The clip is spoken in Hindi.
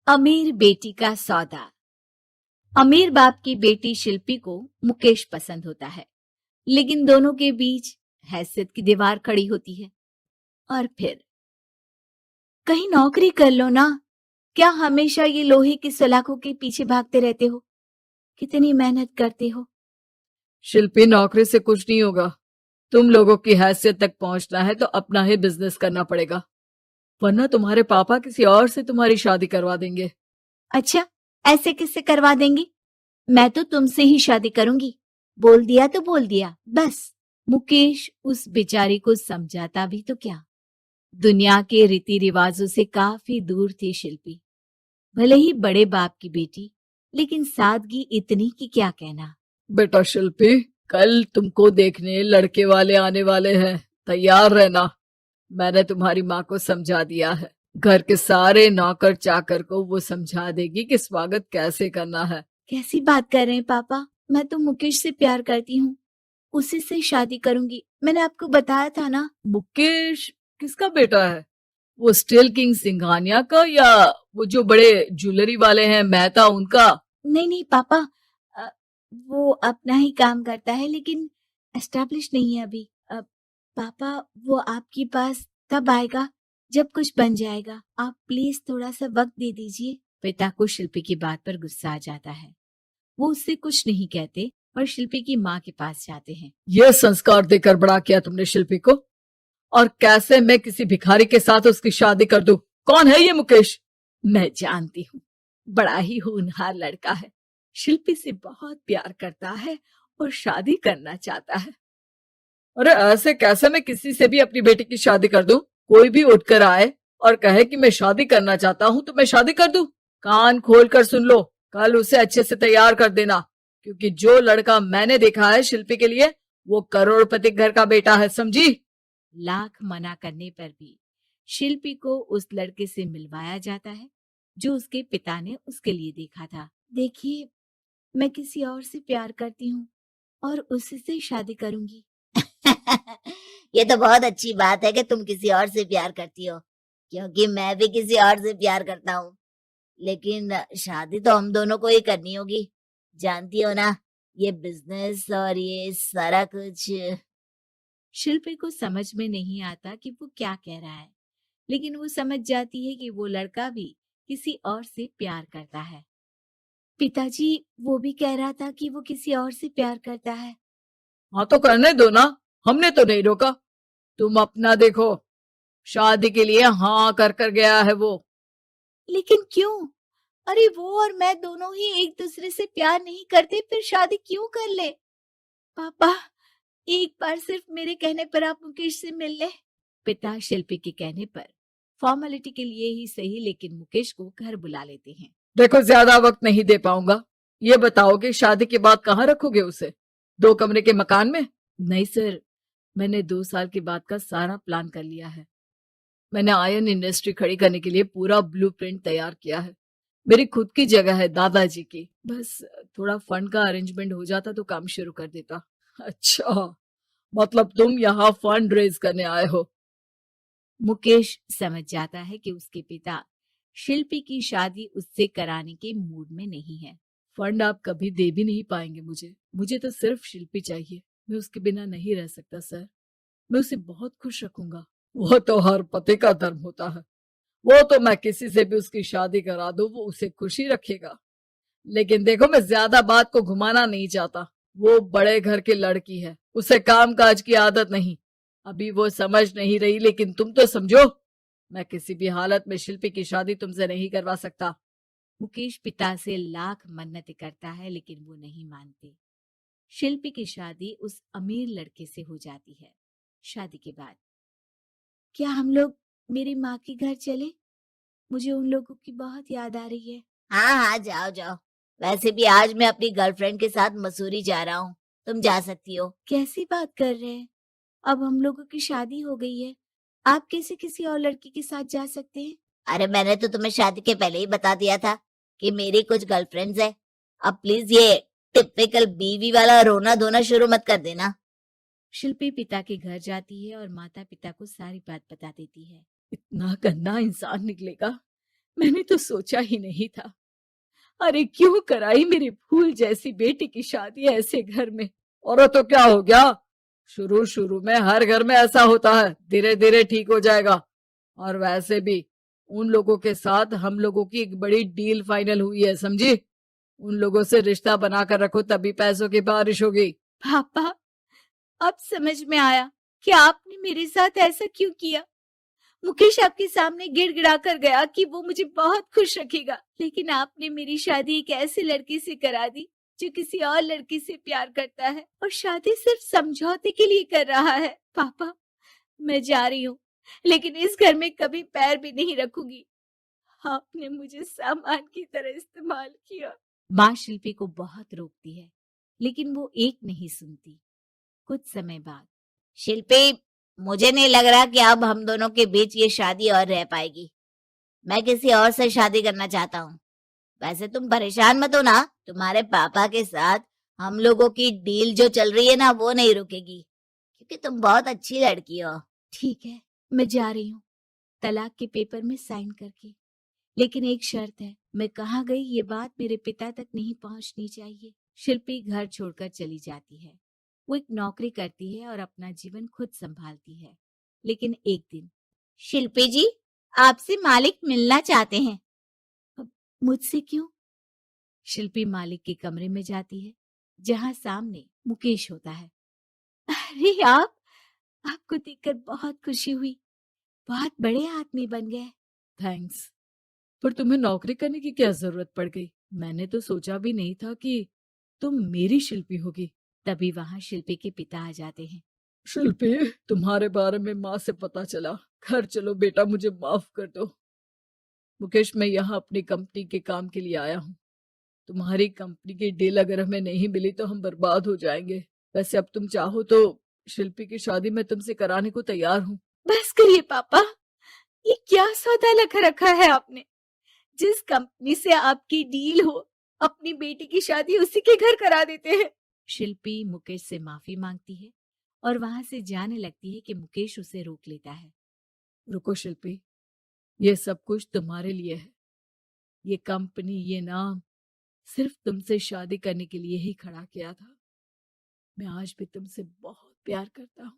अमीर बेटी का सौदा। अमीर बाप की बेटी शिल्पी को मुकेश पसंद होता है, लेकिन दोनों के बीच हैसियत की दीवार खड़ी होती है। और फिर कहीं नौकरी कर लो ना, क्या हमेशा ये लोहे की सलाखों के पीछे भागते रहते हो? कितनी मेहनत करते हो। शिल्पी, नौकरी से कुछ नहीं होगा। तुम लोगों की हैसियत तक पहुंचना है तो अपना ही बिजनेस करना पड़ेगा, वरना तुम्हारे पापा किसी और से तुम्हारी शादी करवा देंगे। अच्छा, ऐसे किससे करवा देंगे? मैं तो तुमसे ही शादी करूंगी। बोल दिया तो बोल दिया, बस। मुकेश उस बेचारी को समझाता भी तो क्या। दुनिया के रीति रिवाजों से काफी दूर थी शिल्पी। भले ही बड़े बाप की बेटी, लेकिन सादगी इतनी कि क्या कहना। बेटा शिल्पी, कल तुमको देखने लड़के वाले आने वाले हैं, तैयार रहना। मैंने तुम्हारी माँ को समझा दिया है। घर के सारे नौकर चाकर को वो समझा देगी कि स्वागत कैसे करना है। कैसी बात कर रहे हैं पापा? मैं तो मुकेश से प्यार करती हूँ, उसी से शादी करूंगी। मैंने आपको बताया था ना। मुकेश किसका बेटा है? वो स्टील किंग सिंघानिया का, या वो जो बड़े ज्वेलरी वाले हैं मेहता, उनका? नहीं नहीं पापा, अ, वो अपना ही काम करता है, लेकिन एस्टेब्लिश नहीं है अभी। पापा, वो आपके पास तब आएगा जब कुछ बन जाएगा। आप प्लीज थोड़ा सा वक्त दे दीजिए। पिता को शिल्पी की बात पर गुस्सा आ जाता है। वो उससे कुछ नहीं कहते और शिल्पी की माँ के पास जाते हैं। ये संस्कार देकर बड़ा किया तुमने शिल्पी को, और कैसे मैं किसी भिखारी के साथ उसकी शादी कर दूं? कौन है ये मुकेश? मैं जानती हूँ, बड़ा ही होनहार लड़का है। शिल्पी से बहुत प्यार करता है और शादी करना चाहता है। अरे ऐसे कैसे मैं किसी से भी अपनी बेटी की शादी कर दूं? कोई भी उठकर आए और कहे कि मैं शादी करना चाहता हूं तो मैं शादी कर दूं? कान खोल कर सुन लो, कल उसे अच्छे से तैयार कर देना, क्योंकि जो लड़का मैंने देखा है शिल्पी के लिए, वो करोड़पति घर का बेटा है, समझी? लाख मना करने पर भी शिल्पी को उस लड़के से मिलवाया जाता है जो उसके पिता ने उसके लिए देखा था। देखिए, मैं किसी और से प्यार करती हूँ और उसी से शादी करूंगी। ये तो बहुत अच्छी बात है कि तुम किसी और से प्यार करती हो, क्योंकि मैं भी किसी और से प्यार करता हूँ। लेकिन शादी तो हम दोनों को ही करनी होगी, जानती हो ना, ये बिजनेस और ये सारा कुछ। शिल्पी को समझ में नहीं आता कि वो क्या कह रहा है, लेकिन वो समझ जाती है कि वो लड़का भी किसी और से प्यार करता है। पिताजी, वो भी कह रहा था कि वो किसी और से प्यार करता है। हाँ तो करने दो ना, हमने तो नहीं रोका। तुम अपना देखो, शादी के लिए हाँ कर कर गया है वो। लेकिन क्यों? अरे वो और मैं दोनों ही एक दूसरे से प्यार नहीं करते, फिर शादी क्यों कर ले? पापा, एक बार सिर्फ मेरे कहने पर आप मुकेश से मिल ले। पिता शिल्पी के कहने पर फॉर्मेलिटी के लिए ही सही, लेकिन मुकेश को घर बुला लेते हैं। देखो, ज्यादा वक्त नहीं दे पाऊंगा। ये बताओ कि शादी के बाद कहाँ रखोगे उसे? 2 कमरे के मकान में? नहीं सर, मैंने 2 साल के बाद का सारा प्लान कर लिया है। मैंने आयरन इंडस्ट्री खड़ी करने के लिए पूरा ब्लूप्रिंट तैयार किया है। मेरी खुद की जगह है दादाजी की। बस थोड़ा फंड का अरेंजमेंट हो जाता तो काम शुरू कर देता। अच्छा, मतलब तुम यहाँ फंड रेज करने आए हो? मुकेश समझ जाता है कि उसके पिता शिल्पी की शादी उससे कराने के मूड में नहीं है। फंड आप कभी दे भी नहीं पाएंगे मुझे तो सिर्फ शिल्पी चाहिए। मैं उसके बिना नहीं रह सकता सर। मैं उसे बहुत खुश रखूंगा। वो तो हर पति का धर्म होता है। वो तो मैं किसी से भी उसकी शादी करा दूं, वो उसे खुशी रखेगा। लेकिन देखो, मैं ज्यादा बात को घुमाना नहीं चाहता। वो बड़े घर की लड़की है, उसे काम काज की आदत नहीं। अभी वो समझ नहीं रही, लेकिन तुम तो समझो। मैं किसी भी हालत में शिल्पी की शादी तुमसे नहीं करवा सकता। मुकेश पिता से लाख मन्नतें करता है, लेकिन वो नहीं मानते। शिल्पी की शादी उस अमीर लड़के से हो जाती है। शादी के बाद क्या हम लोग मेरी माँ के घर चले? मुझे उन लोगों की बहुत याद आ रही है। हाँ हाँ, जाओ जाओ। वैसे भी आज मैं अपनी गर्लफ्रेंड के साथ मसूरी जा रहा हूँ, तुम जा सकती हो। कैसी बात कर रहे हैं? अब हम लोगों की शादी हो गई है, आप कैसे किसी और लड़की के साथ जा सकते हैं? अरे मैंने तो तुम्हें शादी के पहले ही बता दिया था कि मेरी कुछ गर्लफ्रेंड्स है। अब प्लीज ये टिपिकल बीवी वाला रोना धोना शुरू मत कर देना। शिल्पी पिता के घर जाती है और माता पिता को सारी बात बता देती है। इतना गंदा इंसान निकलेगा मैंने तो सोचा ही नहीं था। अरे क्यों कराई मेरी फूल जैसी बेटी की शादी ऐसे घर में। और तो क्या हो गया, शुरू शुरू में हर घर में ऐसा होता है, धीरे धीरे ठीक हो जाएगा। और वैसे भी उन लोगों के साथ हम लोगों की एक बड़ी डील फाइनल हुई है, समझी। उन लोगों से रिश्ता बनाकर रखो, तभी पैसों की बारिश होगी। पापा, अब समझ में आया कि आपने मेरे साथ ऐसा क्यों किया। मुकेश आपके सामने गिड़गिड़ा कर गया कि वो मुझे बहुत खुश रखेगा, लेकिन आपने मेरी शादी एक ऐसे लड़के से करा दी जो किसी और लड़की से प्यार करता है और शादी सिर्फ समझौते के लिए कर रहा है। पापा, मैं जा रही हूँ, लेकिन इस घर में कभी पैर भी नहीं रखूंगी। आपने मुझे सामान की तरह इस्तेमाल किया। माँ शिल्पी को बहुत रोकती है, लेकिन वो एक नहीं सुनती। कुछ समय बाद, शिल्पी, मुझे नहीं लग रहा कि अब हम दोनों के बीच ये शादी और रह पाएगी। मैं किसी और से शादी करना चाहता हूँ। वैसे तुम परेशान मत हो ना, तुम्हारे पापा के साथ हम लोगों की डील जो चल रही है ना, वो नहीं रुकेगी, क्योंकि तुम बहुत अच्छी लड़की हो। ठीक है, मैं जा रही हूँ, तलाक के पेपर में साइन करके। लेकिन एक शर्त है, मैं कहाँ गई ये बात मेरे पिता तक नहीं पहुंचनी चाहिए। शिल्पी घर छोड़कर चली जाती है। वो एक नौकरी करती है और अपना जीवन खुद संभालती है। लेकिन एक दिन, शिल्पी जी, आपसे मालिक मिलना चाहते हैं। अब मुझसे क्यों? शिल्पी मालिक के कमरे में जाती है, जहां सामने मुकेश होता है। अरे आपको देखकर बहुत खुशी हुई, बहुत बड़े आदमी बन गए। थैंक्स, पर तुम्हें नौकरी करने की क्या जरूरत पड़ गई। मैंने तो सोचा भी नहीं था कि तुम मेरी शिल्पी होगी। तभी वहां शिल्पी के पिता आ जाते हैं। शिल्पी, तुम्हारे बारे में माँ से पता चला। घर चलो बेटा, मुझे माफ कर दो। मुकेश, मैं यहाँ अपनी कंपनी के काम के लिए आया हूँ। तुम्हारी कंपनी की डील अगर हमें नहीं मिली तो हम बर्बाद हो जाएंगे। वैसे अब तुम चाहो तो शिल्पी की शादी मैं तुमसे कराने को तैयार हूँ। बस करिए पापा, ये क्या सौदा लगा रखा है आपने। जिस कंपनी से आपकी डील हो, अपनी बेटी की शादी उसी के घर करा देते हैं। शिल्पी मुकेश से माफी मांगती है और वहां से जाने लगती है कि मुकेश उसे रोक लेता है। रुको शिल्पी, ये सब कुछ तुम्हारे लिए है। ये कंपनी, ये नाम सिर्फ तुमसे शादी करने के लिए ही खड़ा किया था। मैं आज भी तुमसे बहुत प्यार करता हूँ।